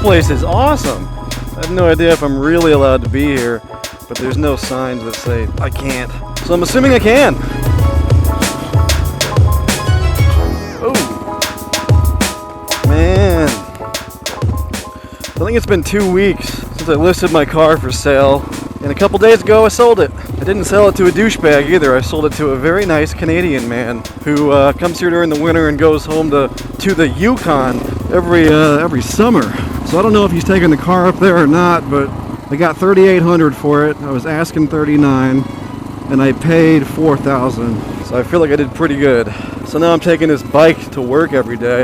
place is awesome. I have no idea if I'm really allowed to be here, but there's no signs that say I can't. So I'm assuming I can. Oh, man. I think it's been 2 weeks since I listed my car for sale, and a couple days ago I sold it. I didn't sell it to a douchebag either. I sold it to a very nice Canadian man who comes here during the winter and goes home to the Yukon every summer. So I don't know if he's taking the car up there or not, but I got $3,800 for it. I was asking $39,000 and I paid $4,000. So I feel like I did pretty good. So now I'm taking this bike to work every day.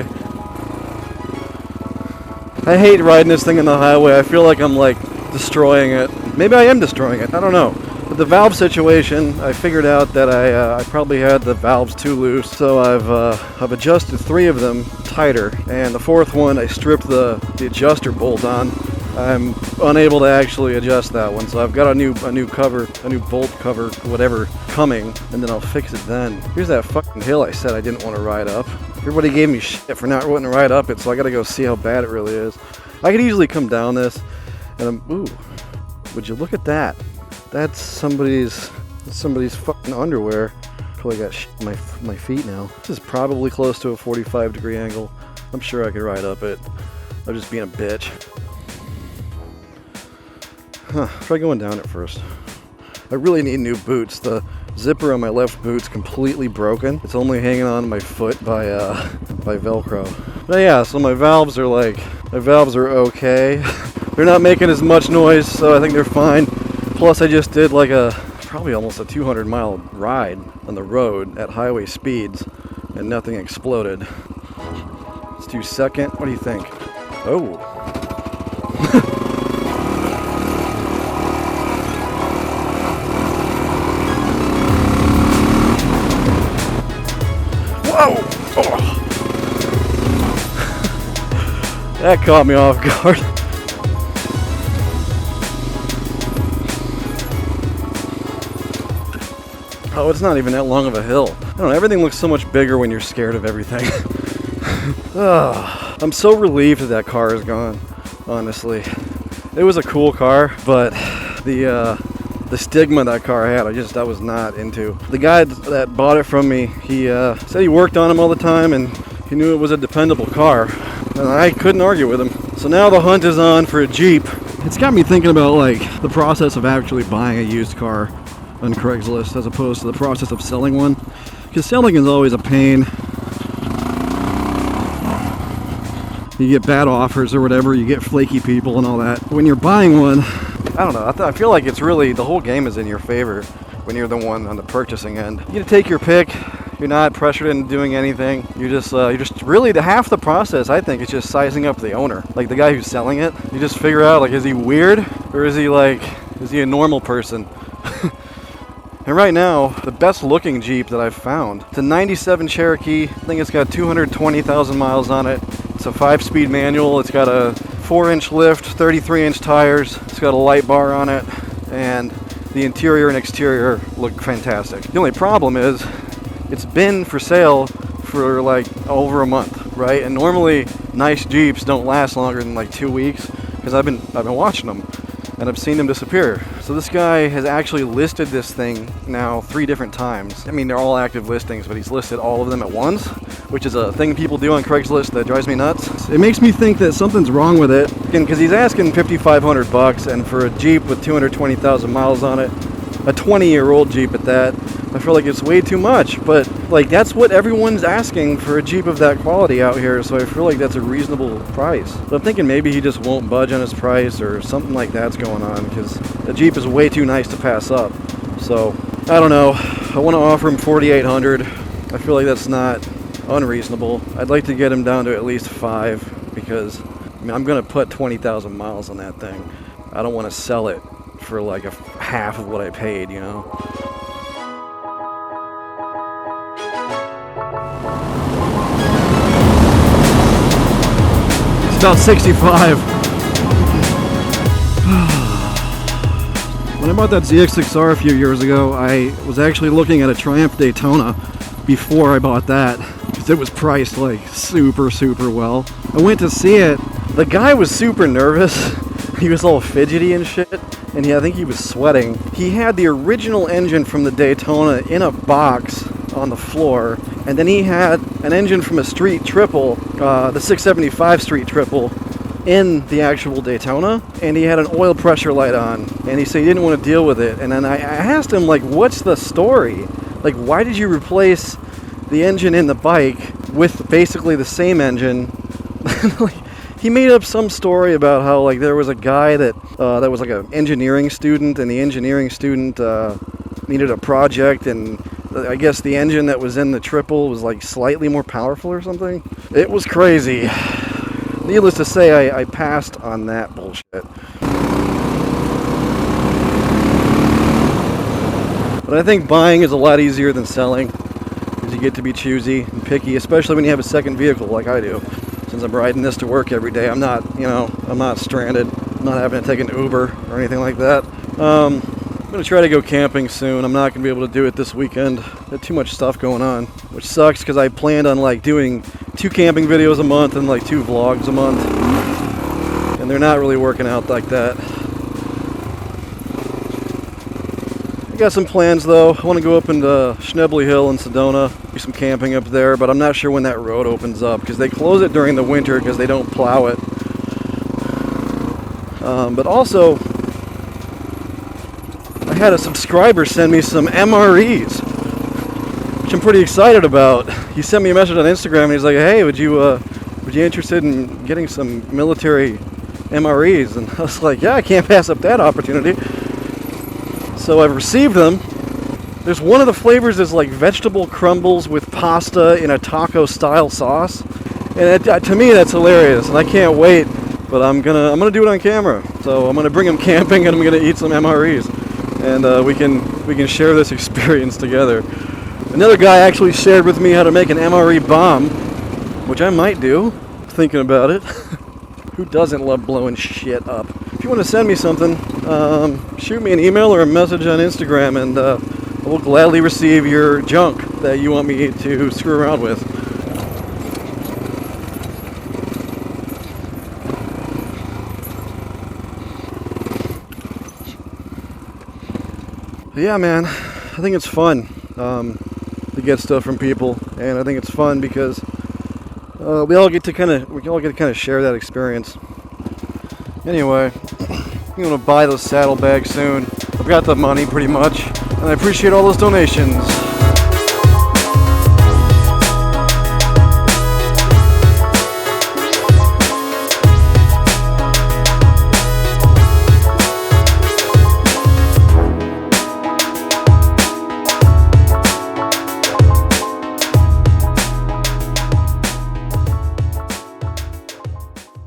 I hate riding this thing on the highway. I feel like I'm like destroying it. Maybe I am destroying it. I don't know. But the valve situation, I figured out that I probably had the valves too loose. So I've adjusted 3 of them tighter, and the 4th one I stripped the adjuster bolt on. I'm unable to actually adjust that one, so I've got a new cover, a new bolt cover, whatever, coming, and then I'll fix it then. Here's that fucking hill I said I didn't want to ride up. Everybody gave me shit for not wanting to ride up it, so I gotta go see how bad it really is. I could easily come down this, and ooh, would you look at that? That's somebody's fucking underwear. Probably got shit in my feet now. This is probably close to a 45-degree angle. I'm sure I could ride up it. I'm just being a bitch. Try going down it first. I really need new boots. The zipper on my left boot's completely broken. It's only hanging on to my foot by Velcro. But yeah, so my valves are okay. They're not making as much noise, so I think they're fine. Plus I just did like probably almost a 200-mile ride on the road at highway speeds and nothing exploded. Let's do second. What do you think? Oh. Whoa! Oh. That caught me off guard. Oh, it's not even that long of a hill. I don't know, everything looks so much bigger when you're scared of everything. I'm so relieved that car is gone, honestly. It was a cool car, but the stigma that car had, I was not into. The guy that bought it from me, he said he worked on them all the time and he knew it was a dependable car. And I couldn't argue with him. So now the hunt is on for a Jeep. It's got me thinking about like the process of actually buying a used car on Craigslist as opposed to the process of selling one, because selling is always a pain. You get bad offers or whatever, you get flaky people and all that. When you're buying one, I don't know, I feel like it's really, the whole game is in your favor when you're the one on the purchasing end. You get to take your pick. You're not pressured into doing anything. You're just really, the half the process, I think, is just sizing up the owner, like the guy who's selling it. You just figure out, like, is he weird or is he a normal person? And right now, the best looking Jeep that I've found, it's a 97 Cherokee. I think it's got 220,000 miles on it. It's a 5-speed manual. It's got a 4-inch lift, 33-inch tires. It's got a light bar on it, and the interior and exterior look fantastic. The only problem is it's been for sale for like over a month, right? And normally nice Jeeps don't last longer than like 2 weeks, because I've been watching them and I've seen them disappear. So this guy has actually listed this thing now 3 different times. I mean, they're all active listings, but he's listed all of them at once, which is a thing people do on Craigslist that drives me nuts. It makes me think that something's wrong with it, because he's asking $5,500, and for a Jeep with 220,000 miles on it, a 20-year-old Jeep at that, I feel like it's way too much. But like, that's what everyone's asking for a Jeep of that quality out here, so I feel like that's a reasonable price. But I'm thinking maybe he just won't budge on his price or something like that's going on, because the Jeep is way too nice to pass up. So I don't know, I want to offer him $4,800. I feel like that's not unreasonable. I'd like to get him down to at least 5, because I mean, I'm gonna put 20,000 miles on that thing. I don't want to sell it for like half of what I paid, you know. It's about 65. When I bought that ZX6R a few years ago, I was actually looking at a Triumph Daytona before I bought that, because it was priced like super well. I went to see it The guy was super nervous. He was all fidgety and shit, and I think he was sweating. He had the original engine from the Daytona in a box on the floor, and then he had an engine from a street triple, the 675 street triple, in the actual Daytona, and he had an oil pressure light on, and he said he didn't want to deal with it. And then I asked him, like, what's the story? Like, why did you replace the engine in the bike with basically the same engine? Like, he made up some story about how, like, there was a guy that was like an engineering student, and the engineering student needed a project, and I guess the engine that was in the triple was like slightly more powerful or something. It was crazy. Needless to say, I passed on that bullshit. But I think buying is a lot easier than selling, because you get to be choosy and picky, especially when you have a second vehicle like I do. Since I'm riding this to work every day, I'm not stranded. I'm not having to take an Uber or anything like that. I'm going to try to go camping soon. I'm not going to be able to do it this weekend. Got too much stuff going on, which sucks because I planned on like doing 2 camping videos a month and like 2 vlogs a month. And they're not really working out like that. I got some plans though. I want to go up into Schnebley Hill in Sedona, do some camping up there, but I'm not sure when that road opens up because they close it during the winter because they don't plow it. But also, I had a subscriber send me some MREs, which I'm pretty excited about. He sent me a message on Instagram and he's like, hey, would you interested in getting some military MREs? And I was like, yeah, I can't pass up that opportunity. So I've received them. There's one of the flavors is like vegetable crumbles with pasta in a taco style sauce. And to me that's hilarious and I can't wait, but I'm gonna do it on camera. So I'm gonna bring them camping and I'm gonna eat some MREs. And we can share this experience together. Another guy actually shared with me how to make an MRE bomb, which I might do, thinking about it. Who doesn't love blowing shit up? If you want to send me something, shoot me an email or a message on Instagram, and I will gladly receive your junk that you want me to screw around with. Yeah, man, I think it's fun to get stuff from people, and I think it's fun because we all get to kind of share that experience. Anyway, I'm gonna buy those saddlebags soon. I've got the money pretty much, and I appreciate all those donations.